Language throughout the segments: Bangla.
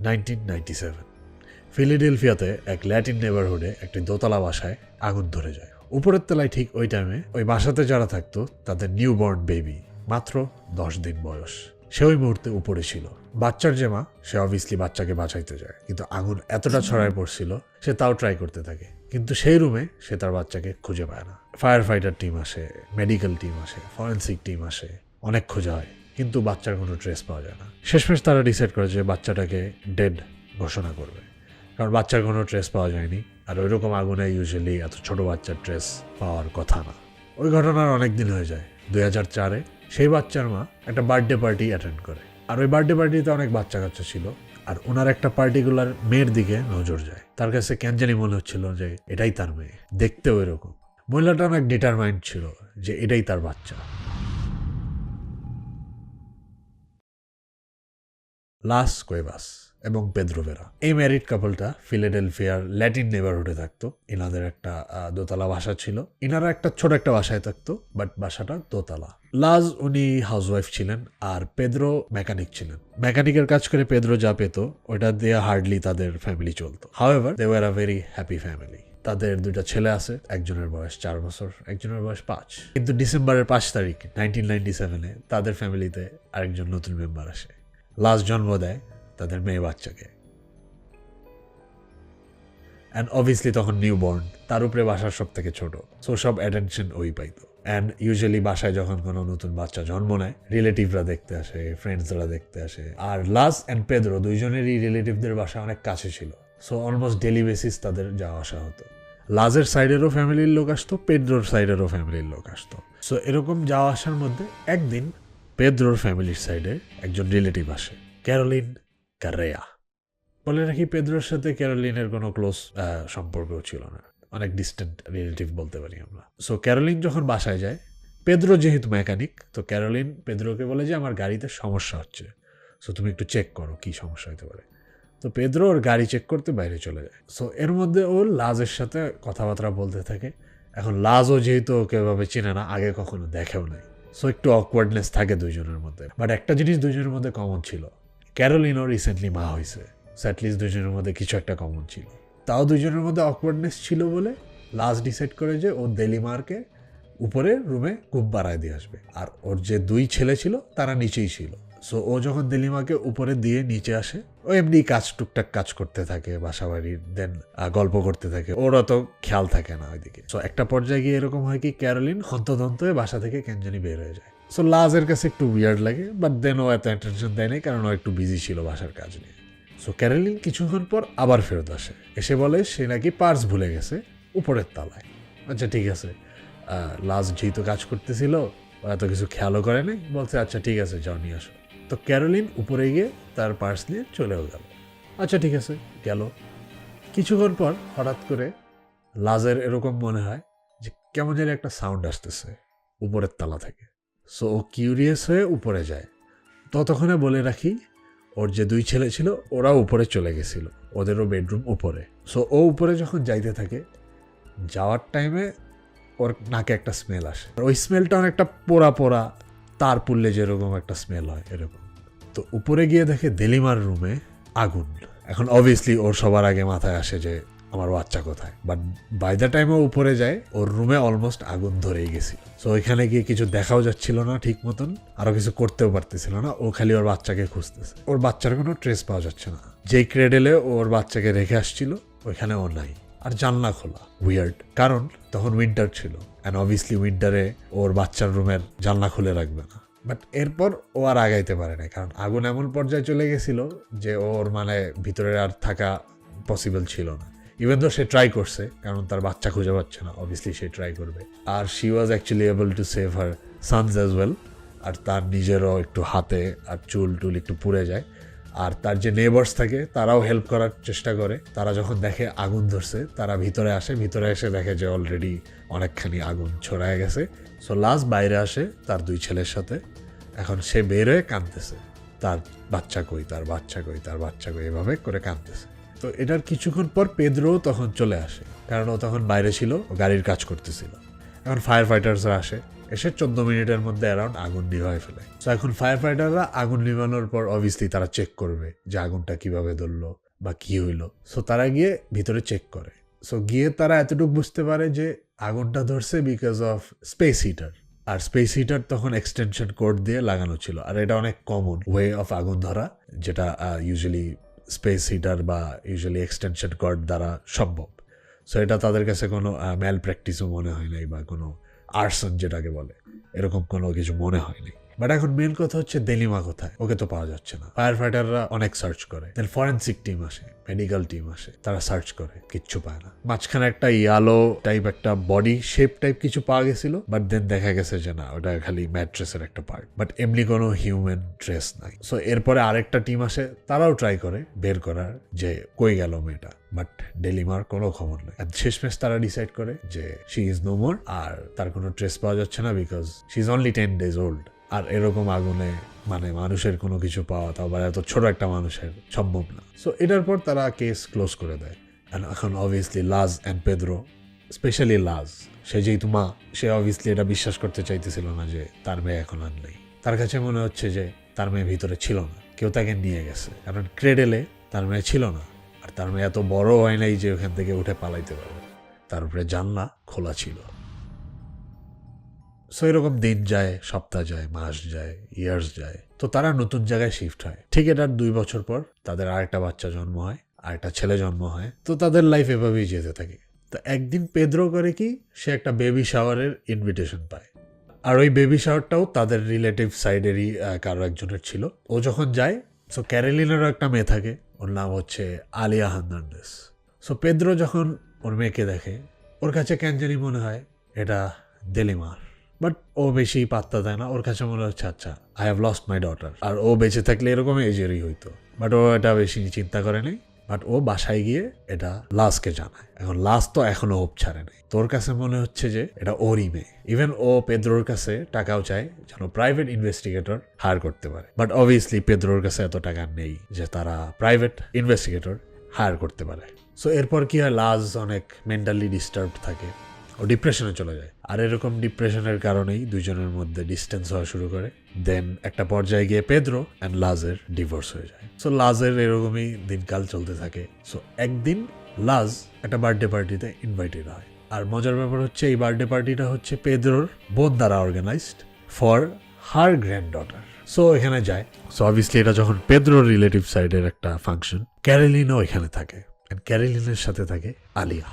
1997 ফিলাডেলফিয়াতে এক ল্যাটিন নেবারহুডে একটি দোতলা বাসায় আগুন ধরে যায়। উপরের তলায় ঠিক ওই টাইমে ওই বাসাতে যারা থাকতো তাদের নিউবর্ন বেবি, মাত্র 10 দিন বয়স, সে ওই মুহূর্তে উপরে ছিল। বাচ্চার যে মা, সে অবভিয়াসলি বাচ্চাকে বাঁচাইতে যায়, কিন্তু আগুন এতটা ছড়ায় পড়ছিল সে তাও ট্রাই করতে থাকে, কিন্তু সেই রুমে সে তার বাচ্চাকে খুঁজে পায় না। ফায়ার ফাইটার টিম আসে, মেডিকেল টিম আসে, ফরেন্সিক টিম আসে, অনেক খোঁজা হয়, কিন্তু বাচ্চার কোনো ট্রেস পাওয়া যায় না। শেষমেশ তারা ডিসাইড করে যে বাচ্চাটাকে ডেড ঘোষণা করবে, কারণ বাচ্চার কোনো ট্রেস পাওয়া যায়নি, আর ওই রকম আগুনে ইউজুয়ালি এত ছোট বাচ্চার ট্রেস পাওয়ার কথা না। ওই ঘটনার অনেক দিন হয়ে যায়। 2004-এ সেই বাচ্চার মা একটা বার্থডে পার্টি অ্যাটেন্ড করে, আর ওই বার্থডে পার্টিতে অনেক বাচ্চা কাচ্চা ছিল, আর ওনার একটা পার্টিকুলার মেয়ের দিকে নজর যায়। তার কাছে কেন জানি মনে হচ্ছিল যে এটাই তার মেয়ে, দেখতেও এরকম। মহিলাটা অনেক ডিটারমাইন্ড ছিল যে এটাই তার বাচ্চা। লাস কুয়েভাস এবং পেদ্রো ভেরা, এই ম্যারিড কাপলটা ফিলাডেলফিয়ার ল্যাটিন নেবারহুডে থাকতো। ইনাদের একটা দোতলা বাসা ছিল। ইনারা একটা ছোট একটা বাসায় থাকতো, বাট বাসাটা দোতলা। লাজ উনি হাউসওয়াইফ ছিলেন, আর পেদ্রো মেকানিক ছিলেন। মেকানিকের কাজ করে পেদ্রো যা পেত ওটা দিয়ে হার্ডলি তাদের ফ্যামিলি চলতো। However they were a very happy family. তাদের 2টা ছেলে আছে, একজনের বয়স 4 বছর, একজনের বয়স 5। কিন্তু ডিসেম্বরের 5 তারিখ 1997-এ তাদের ফ্যামিলিতে আরেকজন নতুন মেম্বার আসে। লাজ জন্ম দেয় তাদের মেয়ে বাচ্চাকে, অ্যান্ড অবভিয়াসলি তখন নিউবর্ন, তার উপরে বাসার সব থেকে ছোট, সো সব অ্যাটেনশন ওই পাইতো। অ্যান্ড ইউজুয়ালি বাসায় যখন কোনো নতুন বাচ্চা জন্ম নেয়, রিলেটিভরা দেখতে আসে, ফ্রেন্ডসরা দেখতে আসে। আর লাস অ্যান্ড পেদ্রো দুইজনেরই রিলেটিভদের বাসা অনেক কাছে ছিল, সো অলমোস্ট ডেলি বেসিস তাদের যাওয়া আসা হতো। লাজের সাইডেরও ফ্যামিলির লোক আসতো, পেদ্রোর সাইডেরও ফ্যামিলির লোক আসতো। সো এরকম যাওয়া আসার মধ্যে একদিন পেদ্রোর ফ্যামিলির সাইডে একজন রিলেটিভ আসে, ক্যারোলিন কারেয়া। বলে রাখি, পেদ্রোর সাথে ক্যারোলিনের কোনো ক্লোজ সম্পর্কও ছিল না, অনেক ডিস্টেন্ট রিলেটিভ বলতে পারি আমরা। সো ক্যারোলিন যখন বাসায় যায়, পেদ্রো যেহেতু মেকানিক, তো ক্যারোলিন পেদ্রোকে বলে যে আমার গাড়িতে সমস্যা হচ্ছে, সো তুমি একটু চেক করো কী সমস্যা হতে পারে। তো পেদ্রো ওর গাড়ি চেক করতে বাইরে চলে যায়। সো এর মধ্যে ও লাজের সাথে কথাবার্তা বলতে থাকে। এখন লাজও যেহেতু ওকে এভাবে চেনে না, আগে কখনো দেখেও নাই, সো একটু অকওয়ার্ডনেস থাকে দুইজনের মধ্যে। বাট একটা জিনিস দুইজনের মধ্যে কমন ছিল, ক্যারোলিনও রিসেন্টলি মা হয়েছে, সো অ্যাটলিস্ট দুইজনের মধ্যে কিছু একটা কমন ছিল। তাও দুইজনের মধ্যে অকওয়ার্ডনেস ছিল বলে লাজ ডিসাইড করে যে ও দেলিমারকে উপরে রুমে খুব বাড়ায় দিয়ে আসবে, আর ওর যে 2 ছেলে ছিল তারা নিচেই ছিল। সো ও যখন দেলিমাকে উপরে দিয়ে নিচে আসে, ও এমনি টুকটাক কাজ করতে থাকে বাসা বাড়ির, দেন গল্প করতে থাকে, ওর অত খেয়াল থাকে না ওইদিকে। সো একটা পর্যায়ে গিয়ে এরকম হয় কি, ক্যারোলিন হন্তদন্ত হয়ে বাসা থেকে কেনজানি বের হয়ে যায়। সো লাজের কাছে একটু উইয়ার্ড লাগে, বাট দেন ও এত অ্যাটেনশন দেয় নাই, কারণ ও একটু বিজি ছিল বাসার কাজ নিয়ে। সো ক্যারোলিন কিছুক্ষণ পর আবার ফেরত আসে, এসে বলে সে নাকি পার্স ভুলে গেছে উপরের তলায়। আচ্ছা ঠিক আছে, লাজ যেহেতু কাজ করতেছিল ও এত কিছু খেয়ালও করে নাই, বলছে আচ্ছা ঠিক আছে যাও নিয়ে আসো। তো ক্যারোলিন উপরে গিয়ে তার পার্স নিয়ে চলেও গেল। আচ্ছা ঠিক আছে গেল। কিছুক্ষণ পর হঠাৎ করে লাজের এরকম মনে হয় যে কেমন যেন একটা সাউন্ড আসতেছে উপরের তলা থেকে। সো ও কিউরিয়াস হয়ে উপরে যায়। ততক্ষণে বলে রাখি, ওর যে 2 ছেলে ছিল ওরাও উপরে চলে গেছিল, ওদেরও বেডরুম উপরে। সো ও উপরে যখন যাইতে থাকে, যাওয়ার টাইমে ওর নাকে একটা স্মেল আসে। ওই স্মেলটা অনেকটা পোড়া পোড়া, তার পুড়লে যেরকম একটা স্মেল হয় এরকম। তো উপরে গিয়ে দেখে দেলিমার রুমে আগুন। এখন অবভিয়াসলি ওর সবার আগে মাথায় আসে যে আমার বাচ্চা কোথায়, বাট বাই দ্য টাইম ও উপরে যায়, ওর রুমে অলমোস্ট আগুন ধরেই গেছিল। সো ওইখানে গিয়ে কিছু দেখাও যাচ্ছিল না ঠিক মতন, আরো কিছু করতেও পারতেছিল না। ও খালি ওর বাচ্চাকে খুঁজতেছে, ওর বাচ্চার কোনো ট্রেস পাওয়া যাচ্ছে না। যেই ক্রেডেলে ওর বাচ্চাকে রেখে আসছিল ওইখানে ও নাই, আর জানলা খোলা। উইয়ার্ড, কারণ তখন উইন্টার ছিল, অ্যান্ড অবভিয়াসলি উইন্টারে ওর বাচ্চার রুমের জানলা খুলে রাখবে না। বাট এরপর ও আর আগাইতে পারে না, কারণ আগুন এমন পর্যায়ে চলে গেছিল যে ওর মানে ভিতরে আর থাকা পসিবল ছিল না। ইভেন তো সে ট্রাই করছে, কারণ তার বাচ্চা খুঁজে পাচ্ছে না, অবভিয়াসলি সে ট্রাই করবে। আর she was actually able to save her sons as well. আর তার নিজেরও একটু হাতে আর চুল টুল একটু পুড়ে যায়। আর তার যে নেবার্স থাকে তারাও হেল্প করার চেষ্টা করে। তারা যখন দেখে আগুন ধরছে তারা ভিতরে আসে, ভিতরে এসে দেখে যে অলরেডি অনেকখানি আগুন ছড়ায় গেছে। সো লাস্ট বাইরে আসে তার 2 ছেলের সাথে। এখন সে বের হয়ে কাঁদতেছে, তার বাচ্চা কই, তার বাচ্চা কই, তার বাচ্চা কই, এভাবে করে কাঁদতেছে। তো এটার কিছুক্ষণ পর পেদ্রো তখন চলে আসে, কারণ ও তখন বাইরে ছিল, গাড়ির কাজ করতেছিল। এখন ফায়ার ফাইটার্সরা আসে, এসে 14 মিনিটের মধ্যে অ্যারাউন্ড আগুন নিভায় ফেলে। সো এখন ফায়ার ফাইটাররা আগুন নিভানোর পর অবভিয়াসলি তারা চেক করবে যে আগুনটা কিভাবে ধরলো বা কি হইলো। সো তারা গিয়ে ভিতরে চেক করে। সো গিয়ে তারা এতটুকু বুঝতে পারে যে আগুনটা ধরছে বিকজ অফ স্পেস হিটার। আর স্পেস হিটার তখন এক্সটেনশন কোড দিয়ে লাগানো ছিল, আর এটা অনেক কমন ওয়ে অফ আগুন ধরা, যেটা ইউজুয়ালি স্পেস হিটার বা ইউজুয়ালি এক্সটেনশন কর্ড দ্বারা সম্ভব। সো এটা তাদের কাছে কোনো ম্যাল প্র্যাকটিসও মনে হয় নাই বা কোনো আর্সন যেটাকে বলে এরকম কোনো কিছু মনে হয়নি। বাট এখন মেন কথা হচ্ছে দেলিমা কোথায়, ওকে তো পাওয়া যাচ্ছে না। ফায়ার ফাইটাররা অনেক সার্চ করে, দেন ফরেন্সিক টিম আসে, মেডিকেল টিম আসে, তারা সার্চ করে, কিচ্ছু পায় না। মাঝখানে একটা ইয়ালো টাইপ একটা বডি শেপ টাইপ কিছু পাওয়া গেছিল, বাট দেন দেখা গেছে যে না, ওটা খালি ম্যাট্রেসের একটা পার্ট, বাট এমনি কোনো হিউম্যান ট্রেস নাই। সো এরপরে আরেকটা টিম আসে, তারাও ট্রাই করে বের করার যে কই গেল মেয়েটা, বাট ডেলিমার কোনো খবর নেই। শেষমেশ তারা ডিসাইড করে যে শি ইজ নো মোর, আর তার কোনো ট্রেস পাওয়া যাচ্ছে না because she is only 10 days old। আর এরকম আগুনে মানে মানুষের কোনো কিছু পাওয়া, তাও বা এত ছোট একটা মানুষের সম্ভব না। সো এটার পর তারা কেস ক্লোজ করে দেয়। এখন অবভিয়াসলি লাজ অ্যান্ড পেদ্রো, স্পেশালি লাজ, সে যেহেতু মা, সে অবভিয়াসলি এটা বিশ্বাস করতে চাইতেছিল না যে তার মেয়ে এখন আর নেই। তার কাছে মনে হচ্ছে যে তার মেয়ে ভিতরে ছিল না, কেউ তাকে নিয়ে গেছে, কারণ ক্রেডেলে তার মেয়ে ছিল না, আর তার মেয়ে এত বড় হয় নাই যে ওখান থেকে উঠে পালাইতে পারবে, তার উপরে জানলা খোলা ছিল। সো এরকম দিন যায়, সপ্তাহ যায়, মাস যায়, ইয়ার্স যায়। তো তারা নতুন জায়গায় শিফট হয়। ঠিক এটার 2 বছর পর তাদের আরেকটা বাচ্চা জন্ম হয়, আরেকটা ছেলে জন্ম হয়। তো তাদের লাইফ এভাবেই যেতে থাকে। তো একদিন পেদ্রো করে কি, সে একটা বেবি শাওয়ারের ইনভিটেশন পায়, আর ওই বেবি শাওয়ারটাও তাদের রিলেটিভ সাইডেরই কারো একজনের ছিল। ও যখন যায়, সো ক্যারোলিনেরও একটা মেয়ে থাকে, ওর নাম হচ্ছে আলিয়া হার্নান্ডেজ। সো পেদ্রো যখন ওর মেয়েকে দেখে, ওর কাছে কেন জানি মনে হয় এটা দেলিমার, বাট ও বেশি পাত্তা দেয় না। ওর কাছে মনে হচ্ছে আচ্ছা, I have lost my daughter, আর ও বেঁচে থাকলে এরকম এজেরই হইতো। বাট ও এটা বেশি চিন্তা করে নাই। বাট ও বাসায় গিয়ে এটা লাসকে জানায়। এখন লাস তো এখনো হোপ ছাড়ে নাই, তোর কাছে মনে হচ্ছে যে এটা ওরই মেয়ে। ইভেন ও পেদ্রোর কাছে টাকাও চায় যেন প্রাইভেট ইনভেস্টিগেটর হায়ার করতে পারে, বাট অবভিয়াসলি পেদ্রোর কাছে এত টাকা নেই যে তারা প্রাইভেট ইনভেস্টিগেটর হায়ার করতে পারে। সো এরপর কি হয়, লাজ অনেক মেন্টালি ডিস্টার্বড থাকে, ও ডিপ্রেশনে চলে যায়। আর এরকম ডিপ্রেশনের কারণেই দুইজনের মধ্যে ডিস্টেন্স হওয়া শুরু করে। দেন একটা পর্যায়ে গিয়ে পেদ্রো অ্যান্ড লাজের ডিভোর্স হয়ে যায়। সো লাজের এরকমই দিনকাল চলতে থাকে। সো একদিন লাজ একটা বার্থডে পার্টিতে ইনভাইটেড হয়, আর মজার ব্যাপার হচ্ছে এই বার্থডে পার্টিটা হচ্ছে পেদ্রোর বোন দ্বারা organised for her granddaughter. So এখানে যায়। সো অবভিয়াসলি এটা যখন পেদ্রোর রিলেটিভ সাইডের একটা ফাংশন, ক্যারোলিনও এখানে থাকে, অ্যান্ড ক্যারোলিনের সাথে থাকে আলিয়া।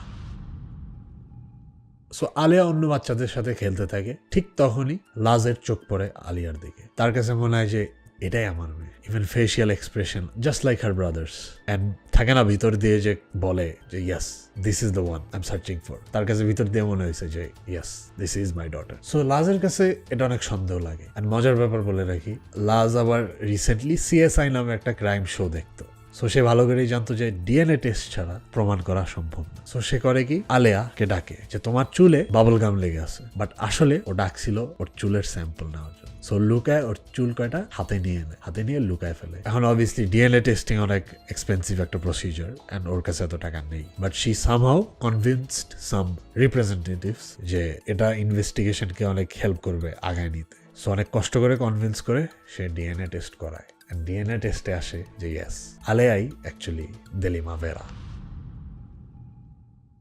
সো আলিয়া অন্য বাচ্চাদের সাথে খেলতে থাকে। ঠিক তখনই লাজের চোখ পড়ে আলিয়ার দিকে। তার কাছে মনে হয় যে এটাই আমার মেয়ে। Even facial expression just like her brothers. And থাকে না ভিতর দিয়ে যে বলে যে yes this is the one I am searching for, তার কাছে ভিতর দিয়ে মনে হয়েছে যে yes this is my daughter. So লাজের কাছে এটা অনেক সন্দেহ লাগে। অ্যান্ড মজার ব্যাপার বলে রাখি, লাজ আবার রিসেন্টলি CSI নামে একটা ক্রাইম শো দেখতো। সো সে ভালো করেই জানতো যে ডিএনএ টেস্ট ছাড়া প্রমাণ করা সম্ভব না। সো সে করে কি, আলেয়াকে ডাকে যে তোমার চুলে বাবল গাম লেগে আছে, বাট আসলে ও ডাকছিল ওর চুলের স্যাম্পল নেওয়ার জন্য। সো লুকায় ওর চুল কয়টা হাতে নিয়ে নেয়, হাতে নিয়ে লুকায় ফেলে। এখন অবভিয়াসলি ডিএনএ টেস্টিং অনেক এক্সপেন্সিভ একটা প্রসিজার, অ্যান্ড ওর কাছে এত টাকা নেই। But she somehow convinced some representatives যে এটা ইনভেস্টিগেশনকে অনেক হেল্প করবে আগায় নিতে। সো অনেক কষ্ট করে কনভিন্স করে সে ডিএনএ টেস্ট করায়। ডিএনএ টেস্টে আসে যে ইয়েস, আলেয়াই অ্যাকচুয়ালি দেলিমা ভেরা।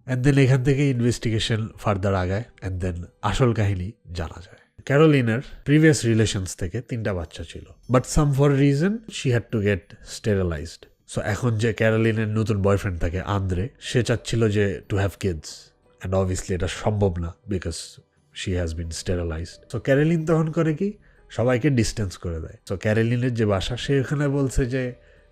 অ্যান্ড দেন এখান থেকে ইনভেস্টিগেশন ফার্দার আগায়, অ্যান্ড দেন আসল কাহিনী জানা যায়। ক্যারোলিনের প্রিভিয়াস রিলেশনস থেকে 3টা বাচ্চা ছিল, but some for reason she had to get sterilised. So এখন যে ক্যারোলিনের নতুন বয়ফ্রেন্ড থাকে আন্দ্রে, সে চাচ্ছিল যে to have kids, and obviously এটা সম্ভব না because she has been sterilised. So Caroline তখন করে কি, সবাইকে ডিস্টেন্স করে দেয়। সো ক্যারোলিনের যে বাসা, সে ওখানে বলছে যে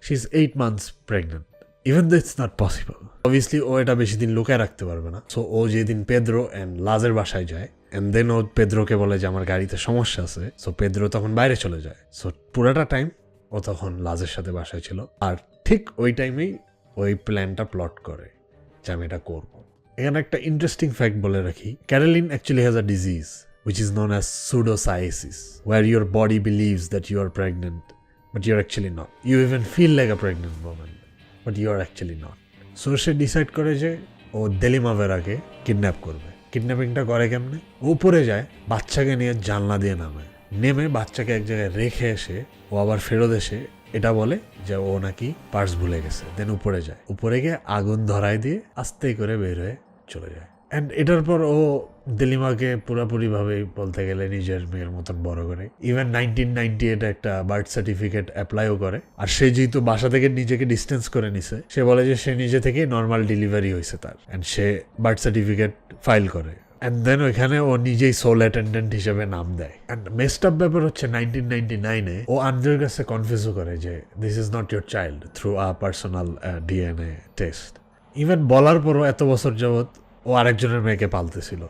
she is 8 months pregnant, even though it's not possible. Obviously ও এটা বেশি দিন লুকায় রাখতে পারবে না। সো ও যেদিন পেদ্রো অ্যান্ড লাজের বাসায় যায়, অ্যান্ড দেন ও পেদ্রোকে বলে যে আমার গাড়িতে সমস্যা আছে। সো পেদ্রো তখন বাইরে চলে যায়। সো পুরাটা টাইম ও তখন লাজের সাথে বাসায় ছিল, আর ঠিক ওই টাইমেই ওই প্ল্যানটা প্লট করে যে আমি এটা করবো। এখানে একটা ইন্টারেস্টিং ফ্যাক্ট বলে রাখি, Caroline actually has a disease which is known as pseudocyesis, where your body believes that you are pregnant, but you're actually not. You even feel like a pregnant woman, but you're actually not. So she decide করে যে ও দেলিমা ভেরাকে কিডন্যাপ করবে, কিডন্যাপিংটা করে কেমনে, উপরে যায় বাচ্চাকে নিয়ে জানলা দিয়ে নেমে বাচ্চাকে এক জায়গায় রেখে এসে ও আবার ফেরত এসে এটা বলে যে ও নাকি পার্স ভুলে গেছে, দেন উপরে যায়, উপরে গিয়ে আগুন ধরায় দিয়ে আস্তে করে বের হয়ে চলে যায়। অ্যান্ড এটার পর ও দেলিমাকে পুরোপুরি ভাবে বলতে গেলে নিজের মেয়ের মতন বড় করে। ইভেন 1998 একটা বার্থ সার্টিফিকেট অ্যাপ্লাইও করে। আর সে যেহেতু বাসা থেকে নিজেকে ডিস্টেন্স করে নিছে, সে বলে যে সে নিজে থেকে নর্মাল ডেলিভারি হয়েছে তার, and say birth certificate file করে। অ্যান্ড দেন ওইখানে ও নিজেই সোল অ্যাটেন্ডেন্ট হিসেবে নাম দেয়। অ্যান্ড মেস্ট আপ ব্যাপার হচ্ছে 1999-এ ও আন্দ্রের কাছে কনফিউজও করে যে this is not your child through a personal DNA test. Even বলার পরও এত বছর যাবৎ ও আরেকজনের মেয়েকে পালতেছিল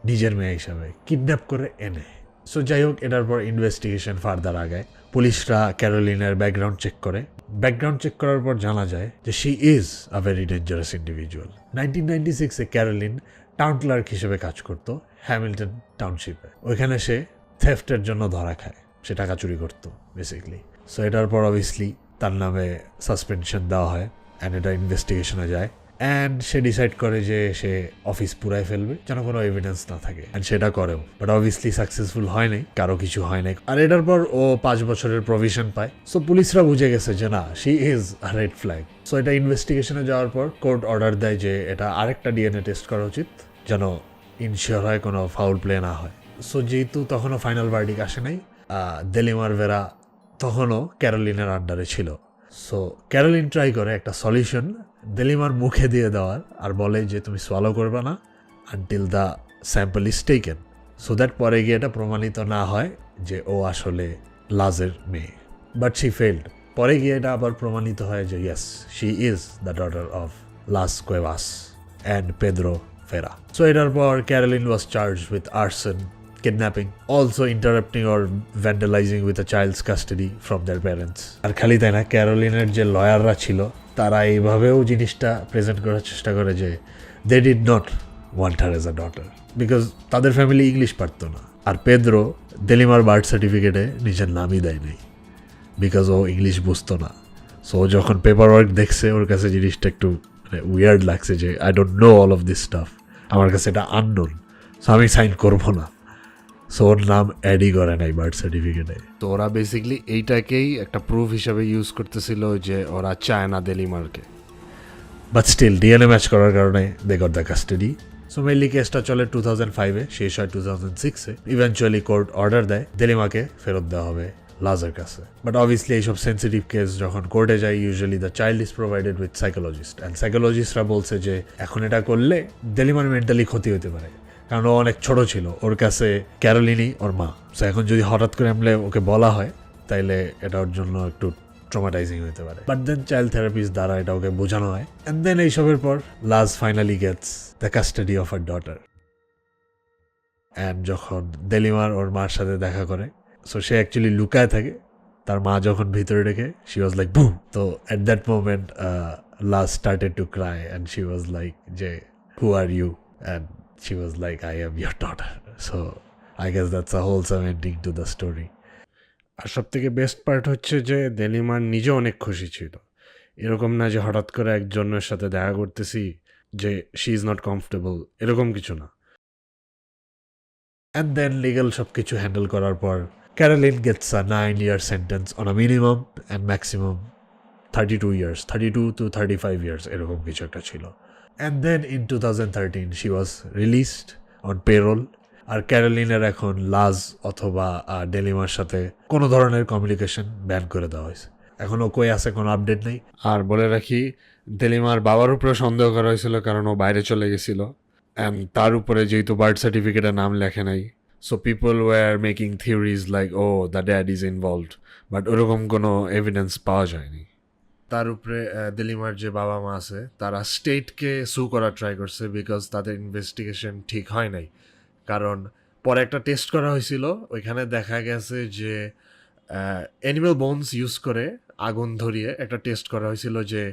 নিজের মেয়ে হিসাবে, কিডন্যাপ করে এনে। সো যাই হোক, এটার পর ইনভেস্টিগেশন ফার্দার আগায়। পুলিশরা ক্যারোলিনের ব্যাকগ্রাউন্ড চেক করে। ব্যাকগ্রাউন্ড চেক করার পর জানা যায় যে she is a very dangerous individual. 1996-এ ক্যারোলিন টাউন ক্লার্ক হিসেবে কাজ করতো হ্যামিল্টন টাউনশিপে। ওইখানে সে থেফটের জন্য ধরা খায়, সে টাকা চুরি করতো বেসিকলি। সো এটার পর অবভিয়াসলি তার নামে সাসপেনশন দেওয়া হয় অ্যান্ড এটা ইনভেস্টিগেশনে যায়। অ্যান্ড সে ডিসাইড করে যে সে অফিস পুরাই ফেলবে যেন কোনো এভিডেন্স না থাকে, অ্যান্ড সেটা করেও, বাট অবভিয়াসলি সাকসেসফুল হয় নাই, কারো কিছু হয় নাই। আর এটার পর ও 5 বছরের প্রভিশন পায়। সো পুলিশরা বুঝে গেছে যে না, she is a red flag. So এটা ইনভেস্টিগেশনে যাওয়ার পর কোর্ট অর্ডার দেয় যে এটা আরেকটা ডিএনএ টেস্ট করা উচিত যেন ইনশিওর হয় কোনো ফাউল প্লে না হয়। সো যেহেতু তখনও ফাইনাল ভার্ডিক আসে নাই, দেলিমার ভেরা তখনও ক্যারোলিনের আন্ডারে ছিল। সো ক্যারোলিন ট্রাই করে একটা সলিউশন দেলিমার মুখে দিয়ে দেওয়ার, আর বলে যে তুমি সোয়ালো করবে না until the sample is taken, so that পরে গিয়ে এটা প্রমাণিত না হয় যে ও আসলে লাজের মেয়ে। But she failed. পরে গিয়ে এটা আবার প্রমাণিত হয় যে yes, she is the daughter of Luz Cuevas and Pedro Vera. So এটার পর Caroline was charged with arson, kidnapping, also interrupting or vandalizing with a child's custody from their parents. আর খালি তাই না, ক্যারোলিনের যে লয়াররা ছিল তারা এইভাবেও জিনিসটা প্রেজেন্ট করার চেষ্টা করে যে they did not want her as a daughter, because তাদের ফ্যামিলি ইংলিশ পারতো না। আর পেদ্রো দেলিমার বার্থ সার্টিফিকেটে নিজের নামই দেয় নাই, বিকজ ও ইংলিশ বুঝতো না। সো যখন পেপার ওয়ার্ক দেখছে ওর কাছে জিনিসটা একটু উইয়ার্ড লাগছে যে I don't know all of this staff, আমার কাছে এটা আননোন, সো আমি সাইন করবো না। সো ওর নাম অ্যাডই করে নাই বার্থ সার্টিফিকেটে। তো ওরা বেসিকলি এইটাকেই একটা প্রুফ হিসাবে ইউজ করতেছিল যে ওরা চায় না দেলিমারকে, বাট স্টিল ডিএনএ ম্যাচ করার কারণে they got the custody. So mainly কেসটা চলে 2005-এ, শেষ হয় 2006-এ। ইভেনচুয়ালি কোর্ট অর্ডার দেয় দেলিমাকে ফেরত দেওয়া হবে লাজের কাছে। বাট অবভিয়াসলি এইসব সেন্সিটিভ কেস যখন কোর্টে যায়, usually the child is provided with psychologist, and সাইকোলজিস্টরা বলছে যে এখন এটা করলে দেলিমার মেন্টালি ক্ষতি হতে পারে, কারণ ও অনেক ছোট ছিল, ওর কাছে ক্যারোলিনই ওর মা। সো এখন যদি হঠাৎ করে ওকে বলা হয় তাইলে এটা ওর জন্য একটু ট্রমাটাইজিং হতে পারে। বাট দেন চাইল্ড থেরাপিস্ট দ্বারা এটা ওকে বোঝানো হয়, অ্যান্ড দেন এইসবের পর Luz finally gets the custody of her daughter. And যখন দেলিমার ওর মার সাথে দেখা করে, সো সে অ্যাকচুয়ালি লুকায় থাকে, তার মা যখন ভিতরে ডেকে শি ওয়াজ লাইক বু। তো at that moment Luz started to cry and she was like যে who are you, and she was like, I am your daughter. So I guess that's a wholesome ending to the story. আর সব থেকে বেস্ট পার্ট হচ্ছে যে দেলিমার নিজে অনেক খুশি ছিল, এরকম না যে হঠাৎ করে একজনের সাথে দেখা করতেছি যে শি ইজ নট কমফোর্টেবল, এরকম কিছু না। And then legal সব কিছু হ্যান্ডেল করার পর Caroline gets a 9-year sentence on a minimum and maximum 32 years, 32 to 35 years এরকম কিছু একটা ছিল। And then in 2013 she was released on payroll. আর ক্যারোলিনের এখন লাজ অথবা ডেলিমার সাথে কোনো ধরনের কমিউনিকেশন ব্যান করে দেওয়া হয়েছে। এখনও কই আছে কোনো আপডেট নেই। আর বলে রাখি, দেলিমার বাবার উপরে সন্দেহ করা হয়েছিল কারণ ও বাইরে চলে গেছিল, অ্যান্ড তার উপরে যেহেতু বার্থ সার্টিফিকেটে নাম লেখে নাই, so people were making theories like oh the dad is involved, but ওরকম কোনো এভিডেন্স পাওয়া যায়নি। তার উপরে দেলিমার যে বাবা মা আছে তারা স্টেটকে সু করার ট্রাই করছে, বিকজ তাদের ইনভেস্টিগেশন ঠিক হয় নাই। কারণ পরে একটা টেস্ট করা হয়েছিল, ওইখানে দেখা গেছে যে অ্যানিম্যাল বোনস ইউজ করে আগুন ধরিয়ে একটা টেস্ট করা হয়েছিল যে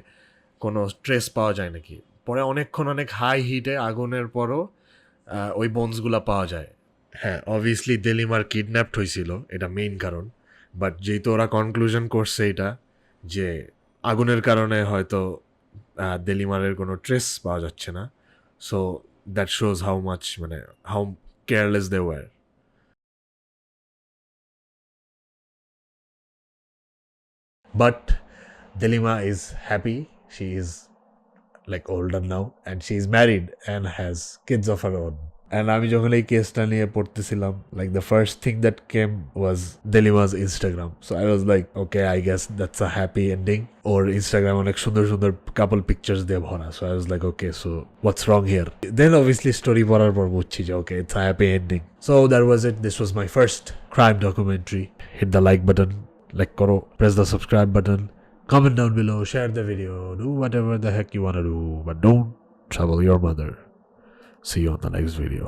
কোনো ট্রেস পাওয়া যায় নাকি। পরে অনেকক্ষণ অনেক হাই হিটে আগুনের পরও ওই বোনসগুলো পাওয়া যায়। হ্যাঁ, অবভিয়াসলি দেলিমার কিডন্যাপড হয়েছিল, এটা মেইন কারণ। বাট যেহেতু ওরা কনক্লুশন করছে এটা যে আগুনের কারণে হয়তো দেলিমারের কোনো ট্রেস পাওয়া যাচ্ছে না, so that shows how much how careless they were. But Delima is happy. She is like older now and she is married and has kids of her own. And আমি যখন এই কেসটা নিয়ে পড়তেছিলাম, like the first thing that came was Delima's Instagram. So I was like, okay, I guess that's a happy ending. Or Instagram অনেক সুন্দর সুন্দর couple pictures দিয়ে ভরা. So I was like, okay, so what's wrong here? Then obviously story পড়ার পর বুঝছি যে okay, it's a happy ending. So that was it. This was my first crime documentary. Hit the like button, like করো, press the subscribe button, comment down below, share the video, do whatever the heck you wanna do, but don't trouble your mother. See you on the next video.